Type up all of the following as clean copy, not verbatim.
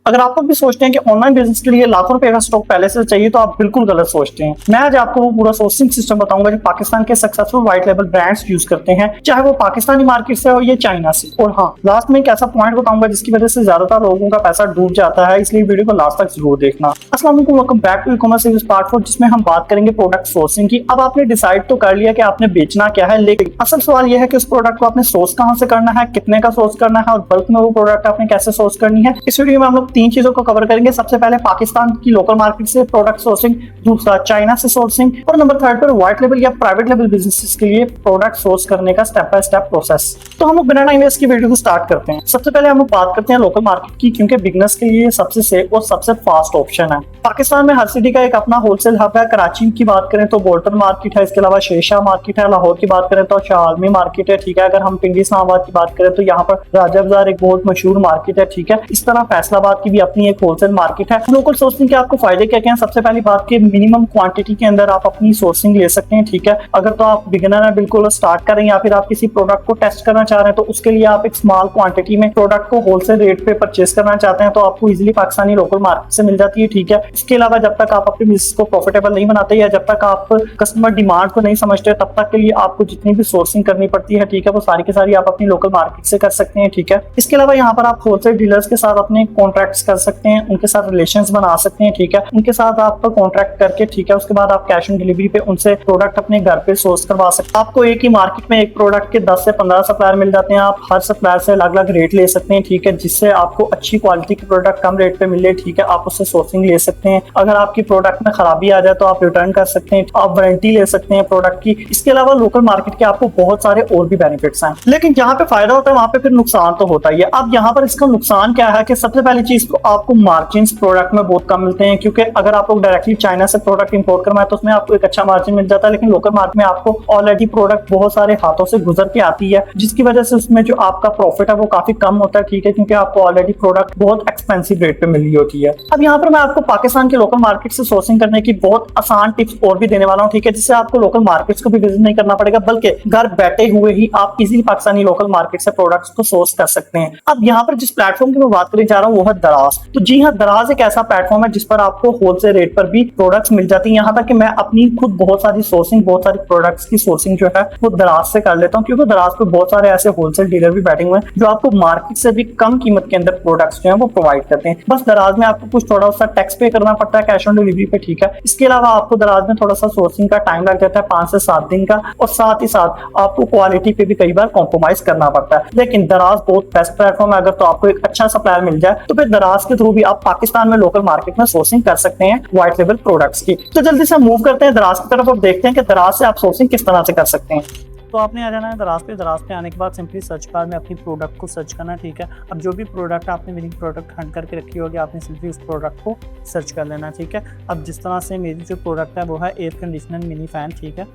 अगर आप लोग भी सोचते हैं कि ऑनलाइन बिजनेस के लिए लाखों रुपए का स्टॉक पहले से चाहिए तो आप बिल्कुल गलत सोचते हैं। मैं आज आपको वो पूरा सोर्सिंग सिस्टम बताऊंगा जो पाकिस्तान के successful white level brands use करते हैं, चाहे वो पाकिस्तानी मार्केट से हो या चाइना से। और हाँ, लास्ट में एक ऐसा पॉइंट बताऊंगा जिसकी वजह से ज्यादातर लोगों का पैसा डूब जाता है, इसलिए वीडियो को लास्ट तक जरूर देखना। अस्सलाम वालेकुम, welcome back to e-commerce series part 4, जिसमें हम बात करेंगे प्रोडक्ट सोर्सिंग की। अब आपने डिसाइड तो कर लिया कि आपने बेचना क्या है, लेकिन असल सवाल यह है कि उस प्रोडक्ट को आपने सोर्स कहां से करना है, कितने का सोर्स करना है और बल्क में वो प्रोडक्ट आपने कैसे सोर्स करनी है। इस वीडियो में हम लोग तीन चीजों को कवर करेंगे। सबसे पहले पाकिस्तान की लोकल मार्केट से प्रोडक्ट सोर्सिंग, दूसरा चाइना से सोर्सिंग और नंबर थर्ड पर व्हाइट लेवल या प्राइवेट लेवल बिजनेसेस के लिए प्रोडक्ट सोर्स करने का स्टेप बाय स्टेप प्रोसेस। तो हम लोग बिना टाइम वेस्ट की वीडियो को स्टार्ट करते हैं। सबसे पहले हम लोग बात करते हैं लोकल मार्केट की, क्योंकि बिजनेस के लिए सबसे सेफ और सबसे फास्ट ऑप्शन है। पाकिस्तान में हर सिटी का एक अपना होलसेल हब है। कराची की बात करें तो बोल्टन मार्केट है, इसके अलावा शेरशाह मार्केट है। लाहौर की बात करें तो शाहआलमी मार्केट है, ठीक है। अगर हम पिंडी इस्लामाबाद की बात करें तो यहाँ पर राजा बाजार एक बहुत मशहूर मार्केट है, ठीक है। इस तरह फैसलाबाद की भी अपनी एक होलसेल मार्केट है। लोकल सोर्सिंग के आपको फायदे क्या क्या हैं? सबसे पहली बात कि मिनिमम क्वांटिटी के अंदर आप अपनी सोर्सिंग ले सकते हैं, ठीक है। अगर तो आप बिगिनर है, बिल्कुल स्टार्ट करें, या फिर आप किसी प्रोडक्ट को टेस्ट करना चाह रहे हैं तो उसके लिए आप एक स्मॉल क्वांटिटी में प्रोडक्ट को होलसेल रेट पे परचेस करना चाहते हैं तो आपको इजीली पाकिस्तानी लोकल मार्केट से मिल जाती है, ठीक है। इसके अलावा जब तक आप अपने बिजनेस को प्रॉफिटेबल नहीं बनाते या जब तक आप कस्टमर डिमांड को नहीं समझते तब तक के लिए आपको जितनी भी सोर्सिंग करनी पड़ती है, ठीक है, वो सारी की सारी आप अपनी लोकल मार्केट से कर सकते हैं, ठीक है। इसके अलावा यहाँ पर आप होलसेल डीलर्स के साथ अपने कॉन्ट्रैक्ट्स कर सकते हैं, उनके साथ रिलेशंस बना सकते हैं, ठीक है। उनके साथ आप कॉन्ट्रैक्ट करके, ठीक है, उसके बाद आप कैश ऑन डिलीवरी पे उनसे प्रोडक्ट अपने घर पे सोर्स करवा सकते हैं। आपको एक ही मार्केट में एक प्रोडक्ट के 10 से 15 सप्लायर मिल जाते हैं। आप हर सप्लायर से अलग अलग रेट ले सकते हैं, ठीक है, जिससे आपको अच्छी क्वालिटी के प्रोडक्ट कम रेट पे मिले, ठीक है। आप उससे सोर्सिंग ले सकते हैं। अगर आपकी प्रोडक्ट में खराबी आ जाए तो आप रिटर्न कर सकते हैं, आप वारंटी ले सकते हैं प्रोडक्ट की। इसके अलावा लोकल मार्केट के आपको बहुत सारे और भी बेनिफिट्स हैं, लेकिन जहाँ पे फायदा होता है वहां पे फिर नुकसान तो होता ही है। अब यहाँ पर इसका नुकसान क्या है कि सबसे पहली चीज तो आपको मार्जिन प्रोडक्ट में बहुत कम मिलते हैं, क्योंकि अगर आप लोग डायरेक्टली चाइना से प्रोडक्ट इंपोर्ट करवाएं तो उसमें आपको एक अच्छा मार्जिन मिल जाता है, लेकिन लोकल मार्केट में आपको ऑलरेडी प्रोडक्ट बहुत सारे हाथों से गुजर के आती है, जिसकी वजह से उसमें जो आपका प्रॉफिट है वो काफी कम होता है, ठीक है, क्योंकि आपको ऑलरेडी प्रोडक्ट बहुत एक्सपेंसिव रेट पे मिल रही होती है। अब यहाँ पर मैं आपको पाकिस्तान के लोकल मार्केट से सोर्सिंग करने की बहुत आसान टिप्स और भी देने वाला हूँ, ठीक है, जिससे आपको लोकल मार्केट्स को भी विजिट नहीं करना पड़ेगा, बल्कि घर बैठे हुए ही आप इजीली पाकिस्तानी लोकल मार्केट से प्रोडक्ट्स को सोर्स कर सकते हैं। अब यहाँ पर जिस प्लेटफॉर्म की मैं बात करने जा रहा हूँ वो है दराज। तो जी हाँ, दराज एक ऐसा प्लेटफॉर्म है जिस पर आपको होलसेल रेट पर भी प्रोडक्ट्स मिल जाती है। यहाँ तक कि मैं अपनी खुद बहुत सारी सोर्सिंग, बहुत सारी प्रोडक्ट्स की सोर्सिंग जो है वो दराज से कर लेता हूँ, क्योंकि दराज पे बहुत सारे ऐसे होलसेल डीलर भी बैठे हुए हैं जो आपको मार्केट से भी कम कीमत के अंदर प्रोडक्ट्स जो है वो प्रोवाइड करते हैं। बस दराज में आपको कुछ थोड़ा सा टैक्स पे करना पड़ता है कैश ऑन डिलीवरी पे, ठीक है। इसके अलावा आपको दराज में थोड़ा सा सोर्सिंग का टाइम लग जाता है 5 से 7 दिन का, और साथ ही साथ आपको क्वालिटी पे भी कई बार कॉम्प्रोमाइज करना पड़ता है। लेकिन दराज बहुत बेस्ट प्लेटफॉर्म है। अगर तो आपको एक अच्छा सप्लायर मिल जाए तो फिर दराज के थ्रू भी आप पाकिस्तान में लोकल मार्केट में सोर्सिंग कर सकते हैं व्हाइट लेवल प्रोडक्ट्स की। तो जल्दी से मूव करते हैं दराज की तरफ और देखते हैं कि दराज से आप सोर्सिंग किस तरह से कर सकते हैं। तो आपने आ जाना है दराज पे। दराज पे आने के बाद सिंपली सर्च बार में अपनी प्रोडक्ट को सर्च करना, ठीक है। अब जो भी प्रोडक्ट आपने विनिंग प्रोडक्ट हंट करके रखी होगी आपने सिंपली उस प्रोडक्ट को सर्च कर लेना, ठीक है। अब जिस तरह से मेरी जो प्रोडक्ट है वो है एयर कंडीशनर मिनी फैन, ठीक है।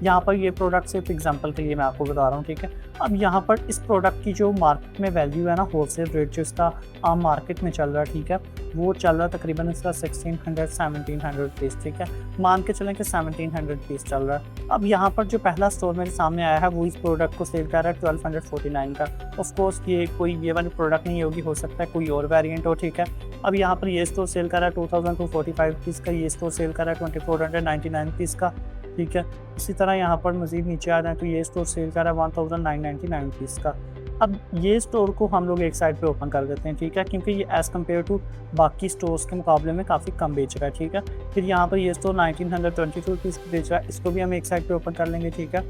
यहाँ पर ये प्रोडक्ट सिर्फ एग्जांपल के लिए मैं आपको बता रहा हूँ, ठीक है। अब यहाँ पर इस प्रोडक्ट की जो मार्केट में वैल्यू है ना, होलसेल रेट जो इसका आम मार्केट में चल रहा है, ठीक है, वो चल रहा है तकरीबन इसका 1600-1700 रुपीज़, ठीक है। मान के चलें कि 1700 रुपीज़ चल रहा है। अब यहाँ पर जो पहला स्टोर मेरे सामने आया है वो इस प्रोडक्ट को सेल कर रहा है 1249 का। ऑफ कोर्स ये कोई ये वाली प्रोडक्ट नहीं होगी, हो सकता है कोई और वेरिएंट हो, ठीक है। अब यहाँ पर ये स्टोर सेल कर रहा है 2245 रुपीज़ का, ये स्टोर सेल कर रहा है 2499 रुपीज़ का, ठीक है। इसी तरह यहाँ पर मज़ीद नीचे आ जाए तो ये स्टोर सेल कर रहा है 1999 रुपीज़ का। अब ये स्टोर को हम लोग एक साइड पे ओपन कर देते हैं, ठीक है, क्योंकि ये एज़ कम्पेयर टू बाकी स्टोर्स के मुकाबले में काफ़ी कम बेच रहा है, ठीक है। फिर यहाँ पर ये स्टोर 1922 रुपीज़ की बेच रहा है, इसको भी हम एक साइड पे ओपन कर लेंगे, ठीक है।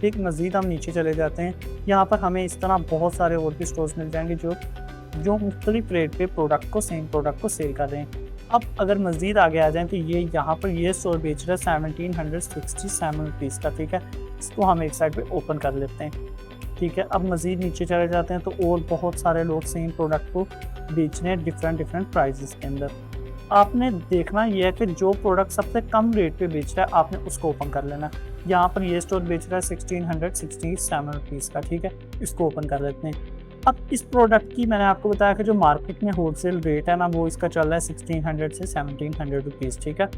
ठीक, मज़ीद हम नीचे चले जाते हैं। यहाँ पर हमें इस तरह बहुत सारे और भी स्टोर्स मिल जाएंगे जो मुख्तलिफ रेट पे प्रोडक्ट को सेम प्रोडक्ट को सेल कर रहे हैं। अब अगर मज़ीद आगे आ जाएँ तो ये यहाँ पर ये स्टोर बेच रहा है 1767 रुपीज़ का, ठीक है। इसको हम एक साइड पे ओपन कर लेते हैं, ठीक है। अब मज़ीद नीचे चले जाते हैं तो और बहुत सारे लोग सेम प्रोडक्ट को बेच रहे हैं डिफरेंट प्राइजेस के अंदर। आपने देखना ये है कि जो प्रोडक्ट सबसे कम रेट पे बेच रहा है आपने उसको ओपन कर लेना। यहाँ पर ये स्टोर बेच रहा है 1667 रुपीज़ का, ठीक है, इसको ओपन कर लेते हैं। अब इस प्रोडक्ट की मैंने आपको बताया कि जो मार्केट में होलसेल रेट है ना वो इसका चल रहा है 1600 से 1700 रुपीज़, ठीक है।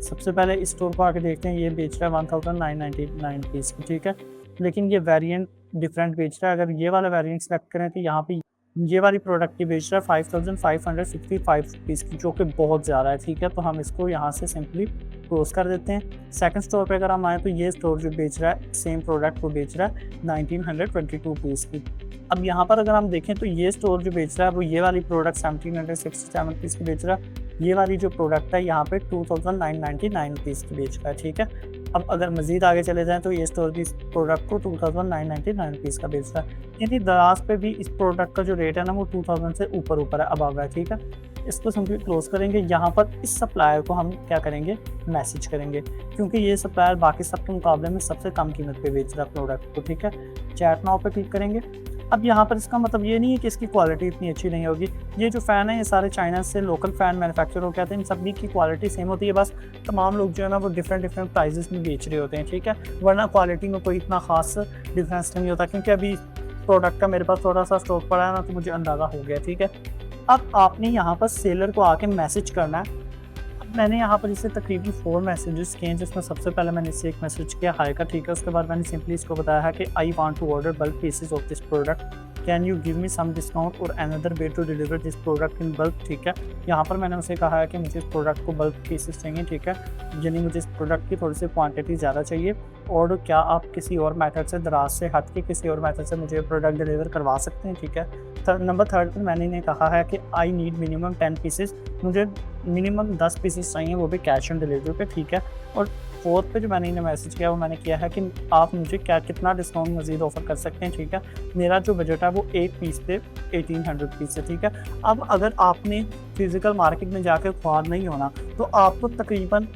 सबसे पहले इस स्टोर को आके देखते हैं, ये बेच रहा है 1999 रुपीज़ की, ठीक है, लेकिन ये वेरिएंट डिफरेंट बेच रहा है। अगर ये वाला वेरिएंट सेलेक्ट करें तो यहाँ पे ये वाली प्रोडक्ट की बेच रहा है 5565 रुपीज़ की, जो कि बहुत ज़्यादा है, ठीक है। तो हम इसको यहाँ से सिंपली क्लोज कर देते हैं। सेकंड स्टोर पे अगर हम आए तो ये स्टोर जो बेच रहा है सेम प्रोडक्ट को बेच रहा है 1922 रुपीज़ की। अब यहाँ पर अगर हम देखें तो ये स्टोर जो बेच रहा है वो ये वाली प्रोडक्ट 1767 रुपीज़ की बेच रहा है। ये वाली जो प्रोडक्ट है यहाँ पे 2999 रुपीज़ की बेच रहा है, ठीक है। अब अगर मज़ीद आगे चले जाएँ तो ये स्टोर भी इस प्रोडक्ट को 2999 रुपीज़ का बेच रहा है। यानी दराज पे भी इस प्रोडक्ट का जो रेट है ना वो 2000 से ऊपर है, अबव है, ठीक है। इसको सिंपली क्लोज करेंगे। यहाँ पर इस सप्लायर को हम क्या करेंगे, मैसेज करेंगे, क्योंकि ये सप्लायर बाकी सब के मुकाबले में सबसे कम कीमत पे बेच रहा है प्रोडक्ट को, ठीक है। चैट नाउ पे क्लिक करेंगे। अब यहाँ पर इसका मतलब ये नहीं है कि इसकी क्वालिटी इतनी अच्छी नहीं होगी। ये जो फ़ैन है ये सारे चाइना से लोकल फ़ैन मैन्युफैक्चर हो कहते हैं, इन सभी की क्वालिटी सेम होती है, बस तमाम लोग जो है ना वो डिफरेंट प्राइजेस में बेच रहे होते हैं, ठीक है। वरना क्वालिटी में कोई इतना खास डिफरेंस नहीं होता, क्योंकि अभी प्रोडक्ट का मेरे पास थोड़ा सा स्टॉक पड़ा है ना, तो मुझे अंदाज़ा हो गया, ठीक है। अब आपने यहाँ पर सेलर को आके मैसेज करना है। अब मैंने यहाँ पर इसे तकरीबन 4 मैसेजेस किए हैं, जिसमें सबसे पहले मैंने इसे एक मैसेज किया हाई का, ठीक है। उसके बाद मैंने सिंपली इसको बताया है कि I want to order bulk pieces of this product, can you give me some discount और another way to deliver this product in bulk, ठीक है। यहाँ पर मैंने उसे कहा है कि मुझे इस प्रोडक्ट को बल्क पीसेस चाहिए, ठीक है, यानी मुझे इस प्रोडक्ट की थोड़ी सी क्वांटिटी ज़्यादा चाहिए, और क्या आप किसी और मेथड से, दराज से हट के किसी और मेथड से मुझे प्रोडक्ट डिलीवर करवा सकते हैं, ठीक है। नंबर 3 पर मैंने इन्हें कहा है कि आई नीड मिनिमम 10 पीसेस, मुझे मिनिमम 10 पीसेस चाहिए, वो भी कैश ऑन डिलीवरी पे, ठीक है। और 4 पे जो मैंने इन्हें मैसेज किया वो मैंने किया है कि आप मुझे कितना डिस्काउंट मज़ीद ऑफर कर सकते हैं, ठीक है। मेरा जो बजट है वो एक पीस पे 1800 पीस है, ठीक है। अब अगर आपने फिज़िकल मार्केट में जाकर ख्वार नहीं होना तो आपको तकरीबन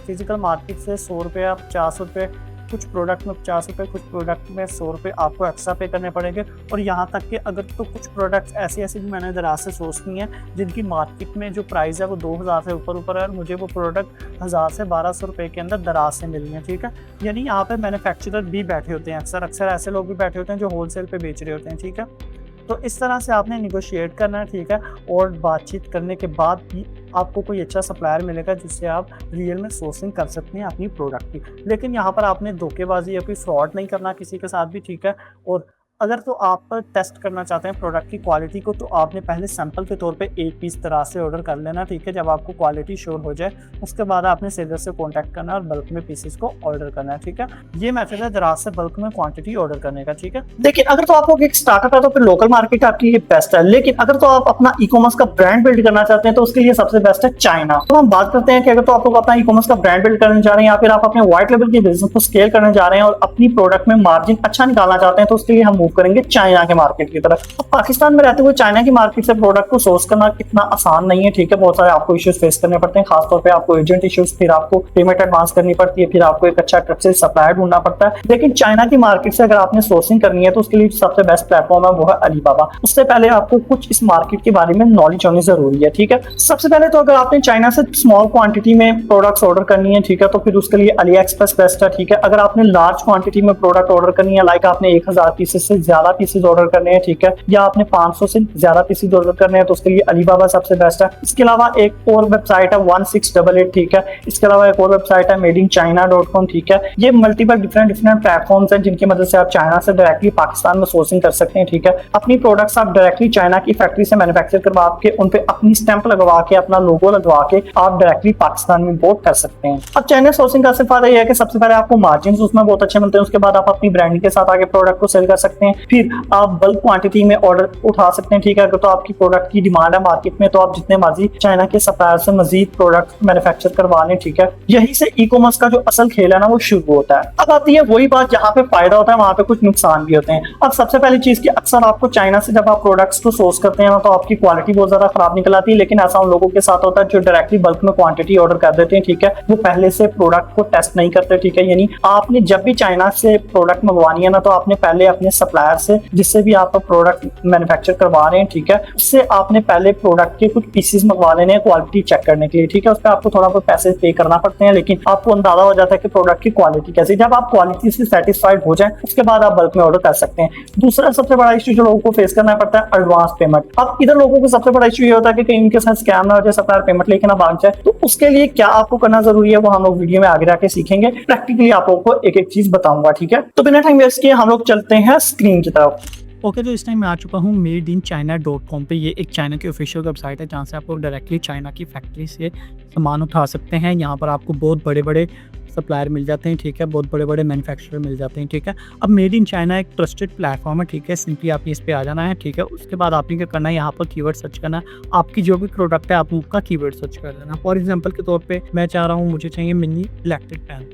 फिज़िकल मार्केट से 100 रुपये, 50 रुपये, कुछ प्रोडक्ट में 50 रुपये, कुछ प्रोडक्ट में 100 रुपये आपको एक्स्ट्रा पे करने पड़ेंगे। और यहाँ तक कि अगर तो कुछ प्रोडक्ट्स ऐसी भी मैंने दराज से सोर्स की हैं जिनकी मार्केट में जो प्राइस है वो 2000 से ऊपर है, और मुझे वो प्रोडक्ट 1000 से 1200 रुपये के अंदर दराज से मिल रही हैं, ठीक है। यानी यहाँ पे मैन्युफैक्चरर भी बैठे होते हैं, अक्सर ऐसे लोग भी बैठे होते हैं जो होलसेल पे बेच रहे होते हैं, ठीक है। तो इस तरह से आपने निगोशिएट करना है, ठीक है। और बातचीत करने के बाद भी आपको कोई अच्छा सप्लायर मिलेगा जिससे आप रियल में सोर्सिंग कर सकते हैं अपनी प्रोडक्ट की। लेकिन यहाँ पर आपने धोखेबाजी या कोई फ्रॉड नहीं करना किसी के साथ भी, ठीक है। और अगर तो आप टेस्ट करना चाहते हैं प्रोडक्ट की क्वालिटी को, तो आपने पहले सैंपल के तौर पे एक पीस दराज से ऑर्डर कर लेना, ठीक है। जब आपको क्वालिटी श्योर हो जाए उसके बाद आपने सेलर से कांटेक्ट करना और बल्क में पीसेस को ऑर्डर करना है, ठीक है। ये मेथड है दराज से बल्क में क्वांटिटी ऑर्डर करने का, ठीक है। देखिए, अगर तो आपको एक स्टार्टअप है तो फिर लोकल मार्केट आपके लिए बेस्ट है, लेकिन अगर तो आप अपना ई कॉमर्स का ब्रांड बिल्ड करना चाहते हैं तो उसके लिए सबसे बेस्ट है चाइना। तो हम बात करते हैं कि अगर तो आप लोग अपना ई कॉमर्स का ब्रांड बिल्ड करने जा रहे हैं या फिर आप अपने व्हाइट लेवल के बिजनेस को स्केल करने जा रहे हैं और अपनी प्रोडक्ट में मार्जिन अच्छा निकालना चाहते हैं, तो उसके लिए हम मूव करेंगे चाइना के मार्केट की तरफ। तो पाकिस्तान में रहते हुए चाइना की मार्केट से प्रोडक्ट को सोर्स करना इतना आसान नहीं है, ठीक है। बहुत सारे आपको इश्यूज फेस करने पड़ते हैं, खासतौर पे आपको एजेंट इश्यूज, फिर आपको पेमेंट एडवांस करनी पड़ती है, फिर आपको एक अच्छा ट्रस्टेड सप्लायर ढूंढना पड़ता है। लेकिन चाइना की मार्केट से अगर आपने सोर्सिंग करनी है तो उसके लिए सबसे बेस्ट प्लेटफॉर्म है वो है अलीबाबा। उससे पहले आपको कुछ इस मार्केट के बारे में नॉलेज होनी जरूरी है, ठीक है। सबसे पहले तो अगर आपने चाइना से स्मॉल क्वांटिटी में प्रोडक्ट्स ऑर्डर करनी है, ठीक है, तो फिर उसके लिए अली एक्सप्रेस बेस्ट है, ठीक है। अगर आपने लार्ज क्वांटिटी में प्रोडक्ट ऑर्डर करनी है, लाइक आपने 1000 पीसेस से ज्यादा पीसेस ऑर्डर करने हैं, ठीक है, या आपने 500 से ज्यादा पीसेस ऑर्डर करने हैं, तो उसके लिए अलीबाबा सबसे बेस्ट है। इसके अलावा एक और वेबसाइट है 1688, ठीक है। इसके अलावा एक और वेबसाइट है madeinchina.com, ठीक है। ये मल्टीपल डिफरेंट प्लेटफॉर्म्स हैं जिनकी मदद से आप चाइना से डायरेक्टली पाकिस्तान में सोर्सिंग कर सकते हैं, ठीक है। अपनी प्रोडक्ट्स आप डायरेक्टली चाइना की फैक्ट्री से मैन्युफैक्चर करवा के उन पे अपनी स्टैंप लगवा के अपना लोगो लगवा के आप डायरेक्टली पाकिस्तान में इंपोर्ट कर सकते हैं। अब चाइना सोर्सिंग का सिर्फ फायदा यह है कि सबसे पहले आपको मार्जिन उसमें बहुत अच्छे मिलते हैं, उसके बाद आप अपनी ब्रांडिंग के साथ आगे प्रोडक्ट को सेल कर सकते हैं, फिर आप बल्क क्वांटिटी में ऑर्डर उठा सकते हैं, ठीक है। अगर तो आपकी प्रोडक्ट की डिमांड है मार्केट में तो आप जितने मर्जी चाइना के सप्लायर से मजीद प्रोडक्ट मैन्युफैक्चर करवा लें, ठीक है। यही से ई कॉमर्स का जो असल खेल है ना वो शुरू होता है। अब आती है वही बात, जहाँ पे फायदा होता है वहां पे कुछ नुकसान भी होते हैं। अब सबसे पहली चीज की अक्सर आपको चाइना से जब आप प्रोडक्ट्स को सोर्स करते हैं ना तो आपकी क्वालिटी बहुत ज्यादा खराब निकल आती है, लेकिन ऐसा उन लोगों के साथ होता है जो डायरेक्टली बल्क में क्वांटिटी ऑर्डर कर देते हैं, ठीक है। वो पहले से प्रोडक्ट को टेस्ट नहीं करते, ठीक है। यानी आपने जब भी चाइना से प्रोडक्ट मंगवानी है ना तो आपने पहले अपने सप्लायर से जिससे भी आप प्रोडक्ट मैन्युफैक्चर करवा रहे हैं, ठीक है, उससे आपने पहले प्रोडक्ट के कुछ पीसेस मंगवा लेने हैं क्वालिटी चेक करने के लिए, ठीक है। उस पर आपको थोड़ा बहुत पैसे पे करना पड़ते हैं, लेकिन आपको अंदाजा हो जाता है कि प्रोडक्ट की क्वालिटी कैसी। जब आप क्वालिटी से सेटिस्फाइड हो जाए उसके बाद आप बल्क में ऑर्डर कर सकते हैं। दूसरा सबसे बड़ा इश्यू जो लोगों को फेस करना पड़ता है एडवांस पेमेंट। अब इधर लोगों को सबसे बड़ा इश्यू ये होता है कि कहीं उनके साथ स्कैम ना हो जाए, सप्लायर पेमेंट लेके ना भाग जाए। तो उसके लिए क्या आपको करना जरूरी है वो हम लोग वीडियो में आगे जाके सीखेंगे। प्रैक्टिकली आप लोगों को एक एक चीज बताऊंगा, ठीक है। तो बिना टाइम वेस्ट किए हम लोग चलते हैं स्क्रीन की तरफ। ओके, तो इस टाइम मैं आ चुका हूँ madeinchina.com पे। ये एक चाइना की ऑफिशियल वेबसाइट है जहाँ से आप लोग डायरेक्टली चाइना की फैक्ट्री से सामान उठा सकते हैं। यहाँ पर आपको बहुत बड़े-बड़े सप्लायर मिल जाते हैं, ठीक है, बहुत बड़े-बड़े मैन्युफैक्चरर मिल जाते हैं, ठीक है। अब मेड इन चाइना एक ट्रस्टेड प्लेटफॉर्म है, ठीक है। सिंपली आपने इस पे आ जाना है, ठीक है। उसके बाद आपने क्या करना है, यहाँ पर कीवर्ड सर्च करना है। आपकी जो भी प्रोडक्ट है आप उसका कीवर्ड सर्च कर लेना। फॉर एग्जांपल के तौर पे मैं चाह रहा हूँ, मुझे चाहिए mini electric fan.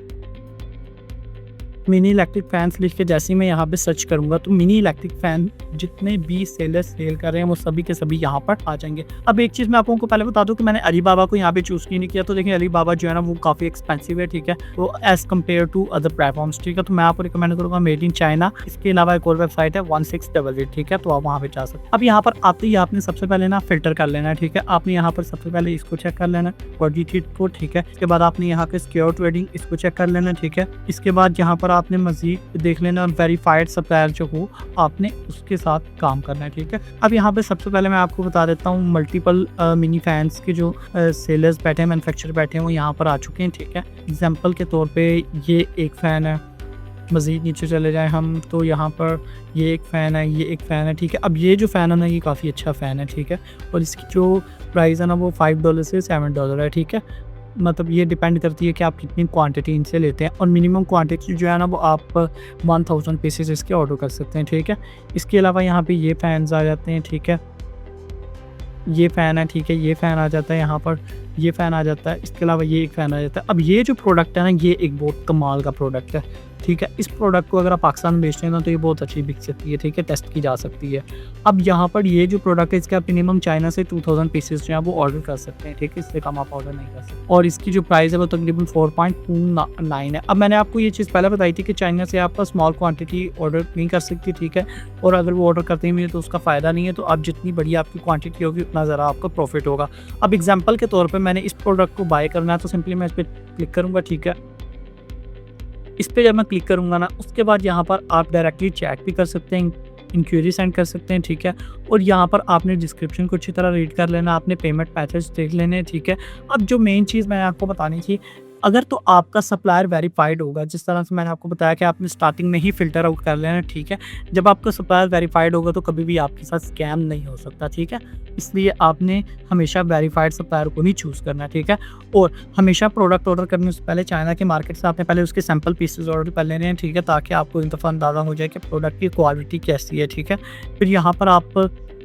Mini electric fans लिख के जैसे ही मैं यहाँ पे सर्च करूंगा तो मिनी इलेक्ट्रिक फैन जितने भी सेलर्स सेल कर रहे हैं वो सभी के सभी यहाँ पर आ जाएंगे। अब एक चीज़ मैं आप लोगों को पहले बता दूं कि मैंने अलीबाबा को यहाँ पे चूज़ नहीं किया। तो देखिए अलीबाबा जो है ना वो काफ़ी एक्सपेंसिव है, ठीक है, तो as compared to other platforms, ठीक है। तो मैं आपको रिकमेंड करूँगा मेड इन चाइना। इसके अलावा एक और वेबसाइट है 1688, ठीक है, तो आप वहाँ पे जा सकते हैं। अब यहाँ पर आते ही आपने सबसे पहले ना फिल्टर कर लेना है, ठीक है। आपने यहाँ पर सबसे पहले इसको चेक कर लेना है को, ठीक है। इसके बाद आपने यहाँ पे सिक्योर ट्रेडिंग इसको चेक कर लेना, ठीक है। इसके बाद यहाँ पर आपने मजीद देख लेना वेरीफाइड सप्लायर जो हो आपने उसके साथ काम करना है, ठीक है। अब यहाँ पे सबसे पहले मैं आपको बता देता हूँ मल्टीपल मिनी फैंस के जो सेलर्स बैठे हैं, मैन्युफैक्चरर बैठे हैं, वो यहाँ पर आ चुके हैं, ठीक है। एग्जांपल के तौर पे ये एक फ़ैन है। मज़ीद नीचे चले जाएं हम तो यहाँ पर ये एक फ़ैन है, ये एक फ़ैन है, ठीक है। अब ये जो फ़ैन है ना ये काफ़ी अच्छा फ़ैन है, ठीक है, और इसकी जो प्राइस है ना वो $5 से $7 है, ठीक है। मतलब ये डिपेंड करती है कि आप कितनी क्वांटिटी इनसे लेते हैं, और मिनिमम क्वांटिटी जो है ना वो आप 1000 पीसेस इसके ऑर्डर कर सकते हैं, ठीक है। इसके अलावा यहाँ पे ये फ़ैन्स आ जाते हैं, ठीक है, ये फ़ैन है, ठीक है, ये फ़ैन आ जाता है यहाँ पर, ये फ़ैन आ जाता है। इसके अलावा ये एक फ़ैन आ जाता है। अब ये जो प्रोडक्ट है ना ये एक बहुत कमाल का प्रोडक्ट है, ठीक है। इस प्रोडक्ट को अगर आप पाकिस्तान में बेचते हैं ना तो ये बहुत अच्छी बिक सकती है, ठीक है, टेस्ट की जा सकती है। अब यहाँ पर ये जो प्रोडक्ट है इसका मिनिमम चाइना से 2000 पीसेस जो है वो ऑर्डर कर सकते हैं, ठीक है, इससे कम आप ऑर्डर नहीं कर सकते। और इसकी जो प्राइस है वो तकरीबन 4.29 है। अब मैंने आपको ये चीज़ पहले बताई थी कि चाइना से आप स्मॉल क्वान्टिटी ऑर्डर नहीं कर सकती, ठीक है, और अगर वो ऑर्डर करते हैं तो उसका फ़ायदा नहीं है। तो अब जितनी बड़ी आपकी क्वान्टिटी होगी उतना ज़रा आपका प्रॉफिट होगा। अब एग्जाम्पल के तौर पर मैंने इस प्रोडक्ट को बाय करना है तो सिंपली मैं इस पर क्लिक करूँगा, ठीक है। इस पे जब मैं क्लिक करूँगा ना उसके बाद यहाँ पर आप डायरेक्टली चैट भी कर सकते हैं, इंक्वायरी सेंड कर सकते हैं, ठीक है। और यहाँ पर आपने डिस्क्रिप्शन को अच्छी तरह रीड कर लेना, आपने पेमेंट मैथड्स देख लेने, ठीक है। अब जो मेन चीज़ मैंने आपको बतानी थी, अगर तो आपका सप्लायर वेरीफाइड होगा, जिस तरह से मैंने आपको बताया कि आपने स्टार्टिंग में ही फ़िल्टर आउट कर लेना, ठीक है। जब आपका सप्लायर वेरीफाइड होगा तो कभी भी आपके साथ स्कैम नहीं हो सकता, ठीक है। इसलिए आपने हमेशा वेरीफाइड सप्लायर को ही चूज़ करना, ठीक है। और हमेशा प्रोडक्ट ऑर्डर करने से पहले चाइना के मार्केट से आपने पहले उसके सैम्पल पीसेस ऑर्डर कर लेने हैं, ठीक है, ताकि आपको इन दफ़ा अंदाज़ा हो जाए कि प्रोडक्ट की क्वालिटी कैसी है, ठीक है। फिर यहाँ पर आप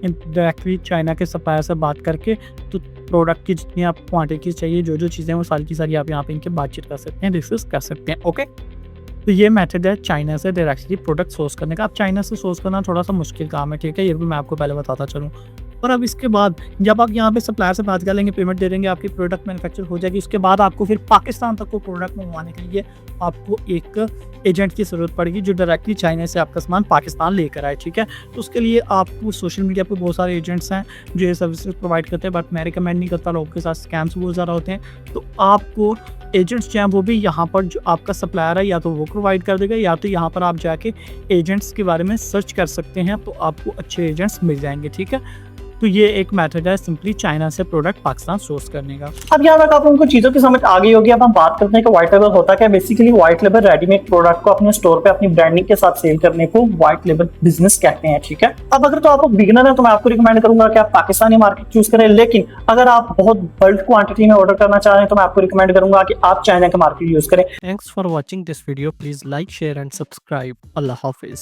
डायरेक्टली चाइना के सप्लायर से बात करके तो प्रोडक्ट की जितनी आप क्वांटिटी चाहिए, जो चीज़ें वो सारी की सारी आप यहाँ पे इनके बातचीत कर सकते हैं, डिस्कस कर सकते हैं, ओके। तो ये मेथड है चाइना से डायरेक्टली प्रोडक्ट सोर्स करने का। अब चाइना से सोर्स करना थोड़ा सा मुश्किल काम है, ठीक है, ये भी मैं आपको पहले बताता चलूँ। और अब इसके बाद जब आप यहाँ पे सप्लायर से बात कर लेंगे, पेमेंट दे देंगे, आपकी प्रोडक्ट मैन्युफैक्चर हो जाएगी। उसके बाद आपको फिर पाकिस्तान तक को प्रोडक्ट मंगवाने के लिए आपको एक एजेंट की ज़रूरत पड़ेगी जो डायरेक्टली चाइना से आपका सामान पाकिस्तान लेकर आए, ठीक है। तो उसके लिए आपको सोशल मीडिया पे बहुत सारे एजेंट्स हैं जो ये सर्विसेज प्रोवाइड करते हैं, बट मैं रिकमेंड नहीं करता, लोगों के साथ स्कैम्स बहुत ज़्यादा होते हैं। तो आपको एजेंट्स जो हैं वो भी यहाँ पर जो आपका सप्लायर है या तो वो प्रोवाइड कर देगा, या तो यहाँ पर आप जाके एजेंट्स के बारे में सर्च कर सकते हैं तो आपको अच्छे एजेंट्स मिल जाएंगे, ठीक है। तो ये एक मेथड है सिंपली चाइना से प्रोडक्ट पाकिस्तान सोर्स करने का। अब यहाँ तक आप उनको चीजों की समझ आ गई होगी। अब हम बात करते हैं कि व्हाइट लेबल होता क्या है। Basically white label readymade product को अपने स्टोर पे अपनी ब्रांडिंग के साथ सेल करने को व्हाइट लेबल बिजनेस कहते हैं, ठीक है। अब अगर तो आप बिगिनर है तो मैं आपको रिकमेंड करूंगा कि आप पाकिस्तानी मार्केट चूज करें, लेकिन अगर आप बहुत बल्क क्वांटिटी में ऑर्डर करना चाह रहे हैं तो मैं आपको रिकमेंड करूंगा कि आप चाइना का मार्केट यूज करें। Thanks for watching this video. Please like, share and subscribe. Allah Hafiz.